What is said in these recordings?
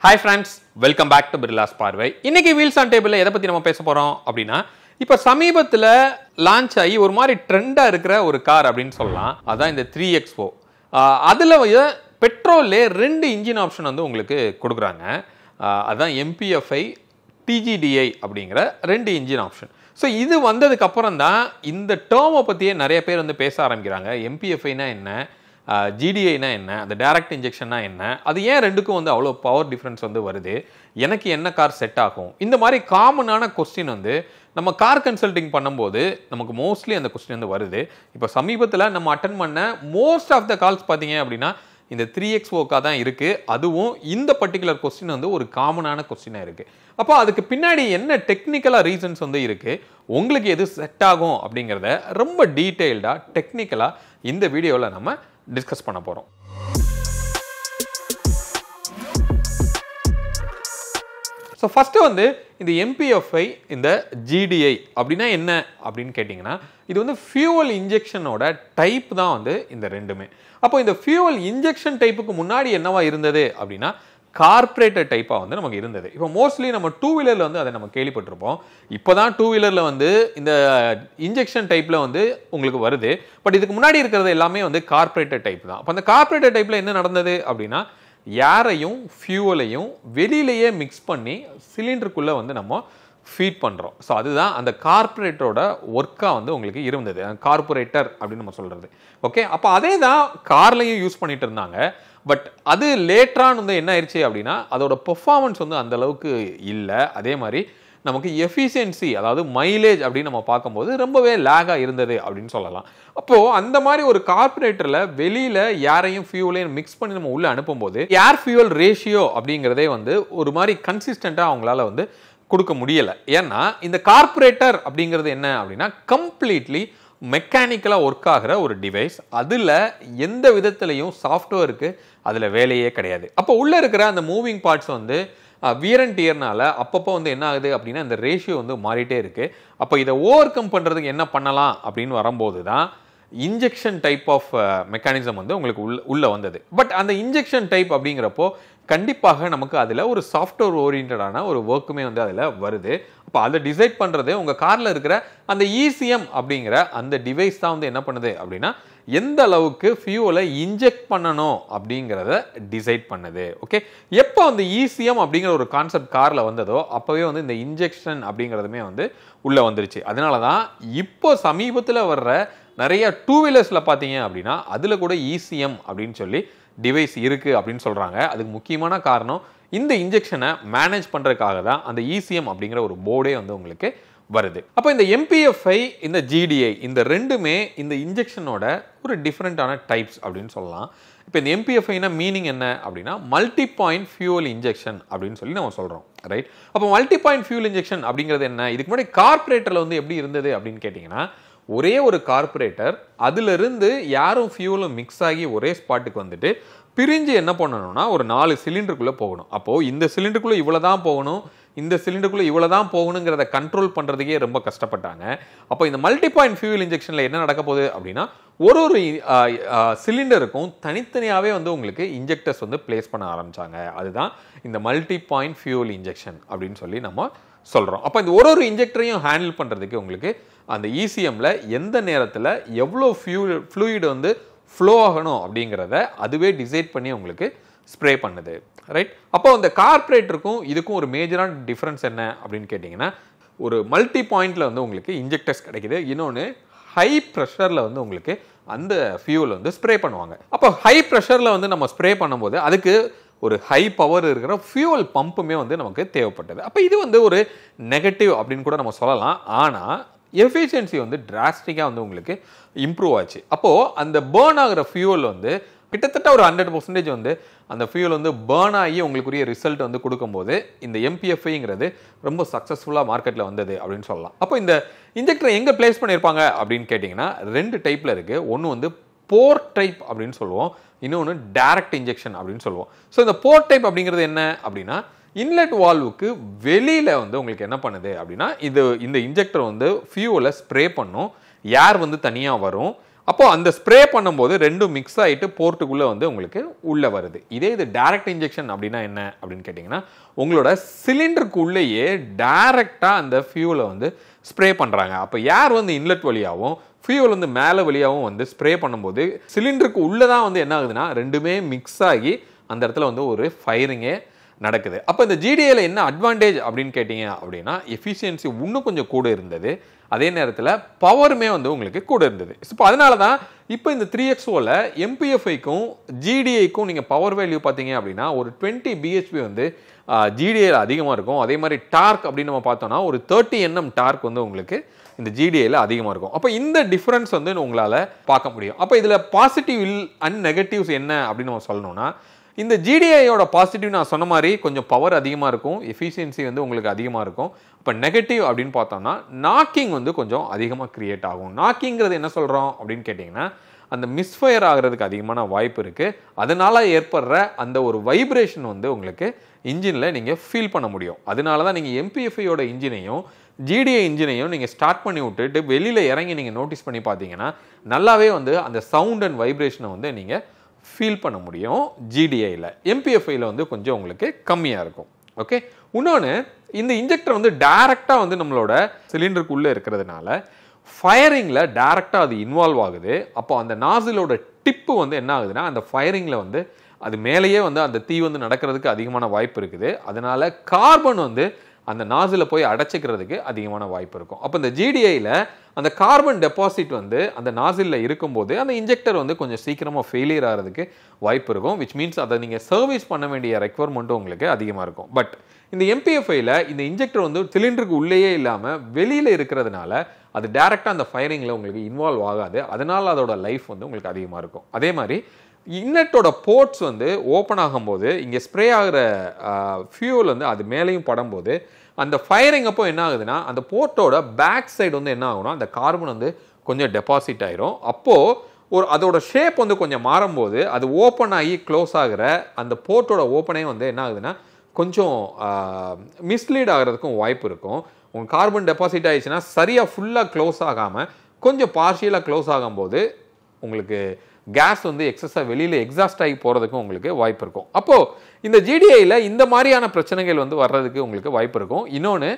Hi friends, welcome back to Birla's பார்வை. இன்னைக்கு wheels on டேபிள்ல எதை பத்தி நம்ம பேச போறோம் அப்படினா இப்ப சமீபத்துல லான்ச் ஆகி ஒரு மாதிரி ட்ரெண்டா இருக்கிற ஒரு கார் அப்படினு சொல்லலாம். அதான் இந்த 3XO. அதுல பெட்ரோல்ல ரெண்டு இன்ஜின் ஆப்ஷன் வந்து உங்களுக்கு கொடுக்குறாங்க. அதான் MPFI TGDI அப்படிங்கிற ரெண்டு இன்ஜின் ஆப்ஷன். ஸோ இது வந்ததுக்கு அப்புறம் தான் இந்த டேர்மை பற்றியே நிறைய பேர் வந்து பேச ஆரம்பிக்கிறாங்க. MPFIனா என்ன, GDIனா என்ன, அந்த டைரக்ட் இன்ஜெக்ஷன்னா என்ன, அது ஏன் ரெண்டுக்கும் வந்து அவ்வளோ பவர் டிஃப்ரென்ஸ் வந்து வருது, எனக்கு என்ன கார் செட் ஆகும், இந்த மாதிரி காமனான கொஸ்டின் வந்து நம்ம கார் கன்சல்டிங் பண்ணும்போது நமக்கு மோஸ்ட்லி அந்த கொஸ்டின் வந்து வருது. இப்போ சமீபத்தில் நம்ம அட்டன் பண்ண மோஸ்ட் ஆஃப் த கால்ஸ் பார்த்தீங்க அப்படின்னா இந்த 3XOக்காக தான் இருக்குது. அதுவும் இந்த பர்டிகுலர் கொஸ்டின் வந்து ஒரு காமனான கொஸ்டினாக இருக்குது. அப்போ அதுக்கு பின்னாடி என்ன டெக்னிக்கலாக ரீசன்ஸ் வந்து இருக்குது, உங்களுக்கு எது செட் ஆகும் அப்படிங்கிறத ரொம்ப டீட்டெயில்டாக டெக்னிக்கலாக இந்த வீடியோவில் நம்ம டிஸ்கஸ் பண்ண போகிறோம். ஸோ ஃபஸ்ட்டு வந்து இந்த MPFI இந்த GDI அப்படின்னா என்ன அப்படின்னு கேட்டிங்கன்னா, இது வந்து ஃபியூவல் இன்ஜெக்ஷனோட டைப் தான் வந்து இந்த ரெண்டுமே. அப்போ இந்த ஃபியூவல் இன்ஜெக்ஷன் டைப்புக்கு முன்னாடி என்னவா இருந்தது அப்படின்னா கார்பரேட்டர் டைப்பாக வந்து நமக்கு இருந்தது. இப்போ மோஸ்ட்லி நம்ம டூ வீலரில் வந்து அதை நம்ம கேள்விப்பட்டிருப்போம். இப்போ தான் டூ வீலரில் வந்து இந்த இன்ஜெக்ஷன் டைப்பில் வந்து உங்களுக்கு வருது. பட் இதுக்கு முன்னாடி இருக்கிறது எல்லாமே வந்து கார்பரேட்டர் டைப் தான். அப்போ அந்த கார்பரேட்டர் டைப்பில் என்ன நடந்தது அப்படின்னா ஏரையும் ஃபியூவலையும் வெளியிலேயே மிக்ஸ் பண்ணி சிலிண்டருக்குள்ளே வந்து நம்ம ஃபீட் பண்ணுறோம். ஸோ அதுதான் அந்த கார்பரேட்டரோட ஒர்க்காக வந்து உங்களுக்கு இருந்தது, கார்பரேட்டர் அப்படின்னு நம்ம சொல்கிறது. ஓகே, அப்போ அதே தான் கார்லையும் யூஸ் பண்ணிட்டு இருந்தாங்க. பட் அது லேட்டரான் வந்து என்ன ஆயிடுச்சு அப்படின்னா அதோட பெர்ஃபார்மன்ஸ் வந்து அந்த அளவுக்கு இல்லை. அதே மாதிரி நமக்கு எஃபிஷியன்சி, அதாவது மைலேஜ் அப்படின்னு நம்ம பார்க்கும்போது ரொம்பவே லேகாக இருந்தது அப்படின்னு சொல்லலாம். அப்போது அந்த மாதிரி ஒரு கார்பரேட்டரில் வெளியில் ஏரையும் ஃபியூலையும் மிக்ஸ் பண்ணி நம்ம உள்ளே அனுப்பும்போது ஏர் ஃபியூவல் ரேஷியோ அப்படிங்கிறதே வந்து ஒரு மாதிரி கன்சிஸ்டண்ட்டாக அவங்களால வந்து கொடுக்க முடியலை. ஏன்னா இந்த கார்பரேட்டர் அப்படிங்கிறது என்ன அப்படின்னா கம்ப்ளீட்லி மெக்கானிக்கலாக ஒர்க் ஆகிற ஒரு டிவைஸ். அதில் எந்த விதத்துலையும் சாஃப்ட்வேருக்கு அதில் வேலையே கிடையாது. அப்போ உள்ளே இருக்கிற அந்த மூவிங் பார்ட்ஸ் வந்து வியர் அண்ட் டியர்னால அப்பப்போ வந்து என்ன ஆகுது அப்படின்னா இந்த ரேஷியோ வந்து மாறிட்டே இருக்குது. அப்போ இதை ஓவர் கம் பண்ணுறதுக்கு என்ன பண்ணலாம் அப்படின்னு வரும்போது தான் இன்ஜெக்ஷன் டைப் ஆஃப் மெக்கானிசம் வந்து உங்களுக்கு உள்ளே வந்தது. பட் அந்த இன்ஜெக்ஷன் டைப் அப்படிங்கிறப்போ கண்டிப்பாக நமக்கு அதில் ஒரு சாஃப்ட்வேர் ஓரியன்டான ஒரு ஒர்க்குமே வந்து அதில் வருது. அப்போ அதை டிசைட் பண்ணுறது உங்கள் காரில் இருக்கிற அந்த ECM அப்படிங்கிற அந்த டிவைஸ் தான் வந்து என்ன பண்ணுது அப்படின்னா எந்த அளவுக்கு ஃபியூவலை இன்ஜெக்ட் பண்ணணும் அப்படிங்கிறத டிசைட் பண்ணுது. ஓகே, எப்போ அந்த ECM அப்படிங்கிற ஒரு கான்செப்ட் காரில் வந்ததோ அப்போவே வந்து இந்த இன்ஜெக்ஷன் அப்படிங்கிறதுமே வந்து உள்ளே வந்துருச்சு. அதனால தான் இப்போ சமீபத்தில் வர்ற நிறைய டூ வீலர்ஸில் பார்த்தீங்க அப்படின்னா அதில் கூட ECM அப்படின்னு சொல்லி டிவைஸ் இருக்குது அப்படின்னு சொல்கிறாங்க. அதுக்கு முக்கியமான காரணம் இந்த இன்ஜெக்ஷனை மேனேஜ் பண்ணுறதுக்காக தான் அந்த ECM அப்படிங்கிற ஒரு போர்டே வந்து உங்களுக்கு வருது. அப்போ இந்த MPFI இந்த GDI இந்த ரெண்டுமே இந்த இன்ஜெக்ஷனோட ஒரு டிஃப்ரெண்ட்டான டைப்ஸ் அப்படின்னு சொல்லலாம். இப்போ இந்த MPFIனா மீனிங் என்ன அப்படின்னா மல்டி பாயிண்ட் ஃபியூவல் இன்ஜெக்ஷன் அப்படின்னு சொல்லி நம்ம சொல்கிறோம், ரைட்? அப்போ மல்டி பாயிண்ட் ஃபியூவல் இன்ஜெக்ஷன் அப்படிங்கிறது என்ன, இதுக்கு முன்னாடி கார்பரேட்டரில் வந்து எப்படி இருந்தது அப்படின்னு கேட்டிங்கன்னா ஒரே ஒரு கார்பரேட்டர் அதிலிருந்து யாரும் ஃபியூவலும் மிக்ஸ் ஆகி ஒரே ஸ்பாட்டுக்கு வந்துட்டு பிரிஞ்சு என்ன பண்ணணும்னா ஒரு 4 சிலிண்டருக்குள்ளே போகணும். அப்போது இந்த சிலிண்டருக்குள்ளே இவ்வளோ தான் போகணும், இந்த சிலிண்டருக்குள்ளே இவ்வளோ தான் போகணுங்கிறத கண்ட்ரோல் பண்ணுறதுக்கே ரொம்ப கஷ்டப்பட்டாங்க. அப்போ இந்த மல்டி பாயிண்ட் ஃபியூவல் இன்ஜெக்ஷனில் என்ன நடக்க போகுது அப்படின்னா ஒரு சிலிண்டருக்கும் தனித்தனியாகவே வந்து உங்களுக்கு இன்ஜெக்டர்ஸ் வந்து பிளேஸ் பண்ண ஆரம்பித்தாங்க. அதுதான் இந்த மல்டி பாயிண்ட் ஃபியூவல் இன்ஜெக்ஷன் அப்படின்னு சொல்லி நம்ம சொல்கிறோம். அப்போ இந்த ஒரு இன்ஜெக்டரையும் ஹேண்டில் பண்ணுறதுக்கு உங்களுக்கு அந்த ECMல எந்த நேரத்தில் எவ்வளோ ஃப்ளூயிட் வந்து ஃப்ளோ ஆகணும் அப்படிங்கிறத அதுவே டிசைட் பண்ணி உங்களுக்கு ஸ்ப்ரே பண்ணுது, ரைட்? அப்போ அந்த கார்பரேட்டருக்கும் இதுக்கும் ஒரு மேஜரான டிஃப்ரென்ஸ் என்ன அப்படின்னு கேட்டிங்கன்னா ஒரு மல்டி பாயிண்டில் வந்து உங்களுக்கு இன்ஜெக்டர்ஸ் கிடைக்குது, இன்னொன்று ஹை ப்ரெஷரில் வந்து உங்களுக்கு அந்த ஃபியூவல் வந்து ஸ்ப்ரே பண்ணுவாங்க. அப்போ ஹை ப்ரெஷரில் வந்து நம்ம ஸ்ப்ரே பண்ணும்போது அதுக்கு ஒரு ஹை பவர் இருக்கிற ஃபியூவல் பம்புமே வந்து நமக்கு தேவைப்பட்டது. அப்போ இது வந்து ஒரு நெகட்டிவ் அப்படின்னு கூட நம்ம சொல்லலாம். ஆனால் எஃபிஷியன்சி வந்து டிராஸ்டிக்காக வந்து உங்களுக்கு இம்ப்ரூவ் ஆச்சு. அப்போது அந்த பேர்ன் ஆகிற ஃபியூவல் வந்து கிட்டத்தட்ட ஒரு 100% வந்து அந்த ஃபியூவல் வந்து பேர்ன் ஆகி உங்களுக்குரிய ரிசல்ட் வந்து கொடுக்கும்போது இந்த MPFIங்கிறது ரொம்ப சக்ஸஸ்ஃபுல்லாக மார்க்கெட்டில் வந்தது அப்படின்னு சொல்லலாம். அப்போ இந்த இன்ஜெக்டரை எங்கே பிளேஸ் பண்ணியிருப்பாங்க அப்படின்னு கேட்டிங்கன்னா ரெண்டு டைப்பில் இருக்குது. ஒன்று வந்து போர்ட் டைப் அப்படின்னு சொல்லுவோம், இன்னொன்று டைரக்ட் இன்ஜெக்ஷன் அப்படின்னு சொல்லுவோம். ஸோ இந்த போர்ட் டைப் அப்படிங்கிறது என்ன அப்படின்னா இன்லெட் வால்வுக்கு வெளியில் வந்து உங்களுக்கு என்ன பண்ணுது அப்படின்னா இந்த இன்ஜெக்டர் வந்து ஃபியூவலை ஸ்ப்ரே பண்ணும், ஏர் வந்து தனியாக வரும். அப்போ அந்த ஸ்ப்ரே பண்ணும்போது ரெண்டும் மிக்ஸ் ஆகிட்டு போர்ட்டுக்குள்ளே வந்து உங்களுக்கு உள்ளே வருது. இதே இது டைரக்ட் இன்ஜெக்ஷன் அப்படின்னா என்ன அப்படின்னு கேட்டிங்கன்னா, உங்களோட சிலிண்டருக்கு உள்ளேயே டைரெக்டாக அந்த ஃபியூலை வந்து ஸ்ப்ரே பண்ணுறாங்க. அப்போ ஏர் வந்து இன்லெட் வழியாகவும் ஃபியூல் வந்து மேலே வழியாகவும் வந்து ஸ்ப்ரே பண்ணும்போது சிலிண்டருக்கு உள்ளே தான் வந்து என்ன ஆகுதுன்னா ரெண்டுமே மிக்ஸ் ஆகி அந்த இடத்துல வந்து ஒரு ஃபயரிங்கே நடக்குது. அப்போ இந்த ஜிடிஏல என்ன அட்வான்டேஜ் அப்படின்னு கேட்டிங்க அப்படின்னா, எஃபிஷியன்சி இன்னும் கொஞ்சம் கூட இருந்தது, அதே நேரத்தில் பவருமே வந்து உங்களுக்கு கூட இருந்தது. இப்போ அதனால தான் இப்போ இந்த 3XOவில் எம்பிஎஃப்ஐக்கும் ஜிடிஐக்கும் நீங்கள் பவர் வேல்யூ பார்த்தீங்க அப்படின்னா ஒரு 20 பிஹெச்பி வந்து ஜிடிஏல அதிகமாக இருக்கும். அதே மாதிரி டார்க் அப்படின்னு நம்ம பார்த்தோம்னா ஒரு 30 Nm டார்க் வந்து உங்களுக்கு இந்த ஜிடிஏல அதிகமாக இருக்கும். அப்போ இந்த டிஃபரன்ஸ் வந்து உங்களால் பார்க்க முடியும். அப்போ இதில் பாசிட்டிவ் அண்ட் நெகட்டிவ்ஸ் என்ன அப்படின்னு நம்ம சொல்லணும்னா, இந்த ஜிடிஐயோட பாசிட்டிவ் நான் சொன்ன மாதிரி கொஞ்சம் பவர் அதிகமாக இருக்கும், எஃபிஷியன்சி வந்து உங்களுக்கு அதிகமாக இருக்கும். இப்போ நெகட்டிவ் அப்படின்னு பார்த்தோம்னா நாக்கிங் வந்து கொஞ்சம் அதிகமாக கிரியேட் ஆகும். நாக்கிங்கிறது என்ன சொல்கிறோம் அப்படின்னு கேட்டிங்கன்னா, அந்த மிஸ்ஃபயர் ஆகிறதுக்கு அதிகமான வாய்ப்பு இருக்குது. அதனால் ஏற்படுற அந்த ஒரு வைப்ரேஷன் வந்து உங்களுக்கு இன்ஜினில் நீங்கள் ஃபீல் பண்ண முடியும். அதனால தான் நீங்கள் எம்பிஎஃப்ஐயோட இன்ஜினையும் ஜிடிஐ இன்ஜினையும் நீங்கள் ஸ்டார்ட் பண்ணி விட்டுட்டு வெளியில் இறங்கி நீங்கள் நோட்டீஸ் பண்ணி பார்த்தீங்கன்னா நல்லாவே வந்து அந்த சவுண்ட் அண்ட் வைப்ரேஷனை வந்து நீங்கள் ஃபீல் பண்ண முடியும். ஜிடிஐயில் எம்பிஎஃப்ஐயில் வந்து கொஞ்சம் உங்களுக்கு கம்மியாக இருக்கும். ஓகே, இன்னொன்று இந்த இன்ஜெக்டர் வந்து டைரெக்டாக வந்து நம்மளோட சிலிண்டருக்குள்ளே இருக்கிறதுனால ஃபயரிங்கில் டைரெக்டாக அது இன்வால்வ் ஆகுது. அப்போ அந்த நாசிலோட டிப்பு வந்து என்ன ஆகுதுன்னா அந்த ஃபயரிங்கில் வந்து அது மேலேயே வந்து அந்த தீ வந்து நடக்கிறதுக்கு அதிகமான வாய்ப்பு இருக்குது. அதனால கார்பன் வந்து அந்த நாசில் போய் அடைச்சிக்கிறதுக்கு அதிகமான வாய்ப்பு இருக்கும். அப்போ இந்த ஜிடிஐயில் அந்த கார்பன் டெபாசிட் வந்து அந்த நாசிலில் இருக்கும்போது அந்த இன்ஜெக்டர் வந்து கொஞ்சம் சீக்கிரமாக ஃபெயிலியர் ஆகிறதுக்கு வாய்ப்பு இருக்கும். விச் மீன்ஸ் அதை நீங்கள் சர்வீஸ் பண்ண வேண்டிய ரெக்வயர்மெண்ட்டும் உங்களுக்கு அதிகமாக இருக்கும். பட் இந்த எம்பிஎஃப்ஐயில் இந்த இன்ஜெக்டர் வந்து சிலிண்டருக்கு உள்ளேயே இல்லாமல் வெளியில் இருக்கிறதுனால அது டைரெக்டாக அந்த ஃபயரிங்கில் உங்களுக்கு இன்வால்வ் ஆகாது. அதனால் அதோட லைஃப் வந்து உங்களுக்கு அதிகமாக இருக்கும். அதே மாதிரி இன்னட்டோட போர்ட்ஸ் வந்து ஓப்பன் ஆகும்போது இங்கே ஸ்ப்ரே ஆகிற ஃபியூல் வந்து அது மேலேயும் படும்போது அந்த ஃபயரிங் அப்போ என்ன ஆகுதுன்னா அந்த போர்ட்டோட பேக் சைடு வந்து என்ன ஆகும்னா அந்த கார்பன் வந்து கொஞ்சம் டெபாசிட் ஆயிரும். அப்போது அதோட ஷேப் வந்து கொஞ்சம் மாறும்போது அது ஓப்பன் ஆகி க்ளோஸ் ஆகிற அந்த போர்ட்டோட ஓப்பனே வந்து என்ன ஆகுதுன்னா கொஞ்சம் மிஸ்லீட் ஆகிறதுக்கும் வாய்ப்பு இருக்கும். உங்கள் கார்பன் டெபாசிட் ஆகிடுச்சுன்னா சரியாக ஃபுல்லாக க்ளோஸ் ஆகாமல் கொஞ்சம் பார்ஷியலாக க்ளோஸ் ஆகும்போது உங்களுக்கு கேஸ் வந்து எக்ஸஸாக வெளியில் எக்ஸாஸ்ட் ஆகி போகிறதுக்கும் உங்களுக்கு வாய்ப்பு இருக்கும். அப்போது இந்த ஜிடிஐயில் இந்த மாதிரியான பிரச்சனைகள் வந்து வர்றதுக்கு உங்களுக்கு வாய்ப்பு இருக்கும். இன்னொன்று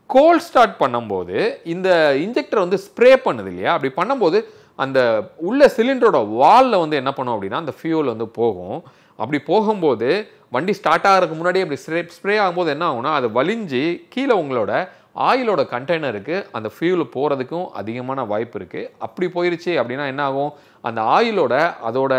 கோல்ட் ஸ்டார்ட் பண்ணும்போது இந்த இன்ஜெக்டர் வந்து ஸ்ப்ரே பண்ணுது இல்லையா, அப்படி பண்ணும்போது அந்த உள்ள சிலிண்டரோட வாலில் வந்து என்ன பண்ணும் அப்படின்னா அந்த ஃபியூல் வந்து போகும். அப்படி போகும்போது வண்டி ஸ்டார்ட் ஆகிறதுக்கு முன்னாடியே அப்படி ஸ்ப்ரே ஆகும்போது என்ன ஆகும்னா அது வலிஞ்சு கீழே உங்களோட ஆயிலோட கண்டெய்னருக்கு அந்த ஃபியூல் போகிறதுக்கும் அதிகமான வாய்ப்பு இருக்குது. அப்படி போயிருச்சு அப்படின்னா என்ன ஆகும், அந்த ஆயிலோட அதோட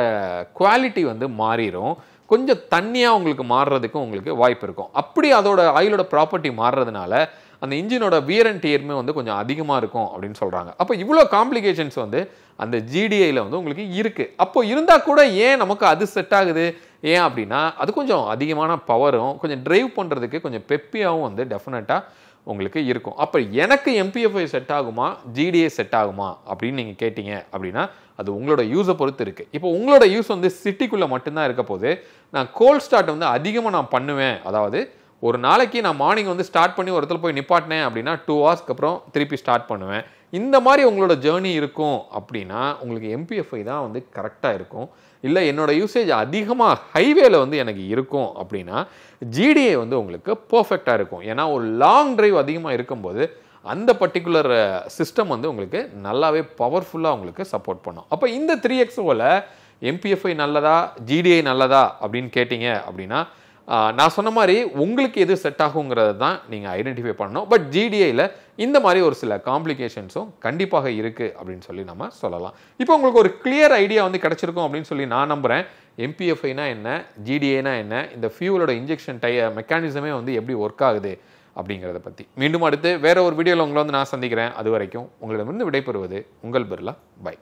குவாலிட்டி வந்து மாறிடும், கொஞ்சம் தண்ணியாக உங்களுக்கு மாறுறதுக்கும் உங்களுக்கு வாய்ப்பு இருக்கும். அப்படி அதோட ஆயிலோட ப்ராப்பர்ட்டி மாறுறதுனால அந்த இன்ஜினோட வியர் அண்ட் டியருமே வந்து கொஞ்சம் அதிகமாக இருக்கும் அப்படின்னு சொல்கிறாங்க. அப்போ இவ்வளோ காம்ப்ளிகேஷன்ஸ் வந்து அந்த ஜிடிஐயில் வந்து உங்களுக்கு இருக்குது. அப்போ இருந்தால் கூட ஏன் நமக்கு அது செட் ஆகுது, ஏன் அப்படின்னா அது கொஞ்சம் அதிகமான பவரும் கொஞ்சம் டிரைவ் பண்ணுறதுக்கு கொஞ்சம் பெப்பியாகவும் வந்து டெஃபினட்டாக உங்களுக்கு இருக்கும். அப்போ எனக்கு எம்பிஎஃப்ஐ செட் ஆகுமா ஜிடிஏ செட் ஆகுமா அப்படின்னு நீங்கள் கேட்டிங்க அப்படின்னா அது உங்களோட யூஸை பொறுத்து இருக்குது. இப்போ உங்களோட யூஸ் வந்து சிட்டிக்குள்ளே மட்டும்தான் இருக்க போது நான் கோல்ட் ஸ்டார்ட் வந்து அதிகமாக நான் பண்ணுவேன். அதாவது ஒரு நாளைக்கு நான் மார்னிங் வந்து ஸ்டார்ட் பண்ணி ஒரு இடத்துல போய் நிப்பாட்டினேன் அப்படின்னா 2 ஹவர்ஸ்க்கு அப்புறம் திருப்பி ஸ்டார்ட் பண்ணுவேன். இந்த மாதிரி உங்களோட ஜேர்னி இருக்கும் அப்படின்னா உங்களுக்கு எம்பிஎஃப்ஐ தான் வந்து கரெக்டாக இருக்கும். இல்லை என்னோட யூசேஜ் அதிகமாக ஹைவேல வந்து எனக்கு இருக்கும் அப்படின்னா ஜிடிஏ வந்து உங்களுக்கு பர்ஃபெக்டாக இருக்கும். ஏன்னா ஒரு லாங் டிரைவ் அதிகமாக இருக்கும்போது அந்த பர்டிகுலர் சிஸ்டம் வந்து உங்களுக்கு நல்லாவே பவர்ஃபுல்லாக உங்களுக்கு சப்போர்ட் பண்ணும். அப்போ இந்த 3XOவில் எம்பிஎஃப்ஐ நல்லதா ஜிடிஐ நல்லதா அப்படின்னு கேட்டிங்க அப்படின்னா நான் சொன்ன மாதிரி உங்களுக்கு எது செட் ஆகுங்கிறது தான் நீங்கள் ஐடென்டிஃபை பண்ணணும். பட் ஜிடிஐயில் இந்த மாதிரி ஒரு சில காம்ப்ளிகேஷன்ஸும் கண்டிப்பாக இருக்குது அப்படின்னு சொல்லி நம்ம சொல்லலாம். இப்போ உங்களுக்கு ஒரு கிளியர் ஐடியா வந்து கிடச்சிருக்கும் அப்படின்னு சொல்லி நான் நம்புகிறேன். எம்பிஎஃப்ஐனா என்ன, ஜிடிஏனா என்ன, இந்த ஃபியூலோட இன்ஜெக்ஷன் மெக்கானிசமே வந்து எப்படி ஒர்க் ஆகுது அப்படிங்கிறத பற்றி. மீண்டும் அடுத்து வேற ஒரு வீடியோவில் உங்களை வந்து நான் சந்திக்கிறேன். அது வரைக்கும் உங்களிடமிருந்து விடைபெறுவது உங்கள் பிர்லா. பை.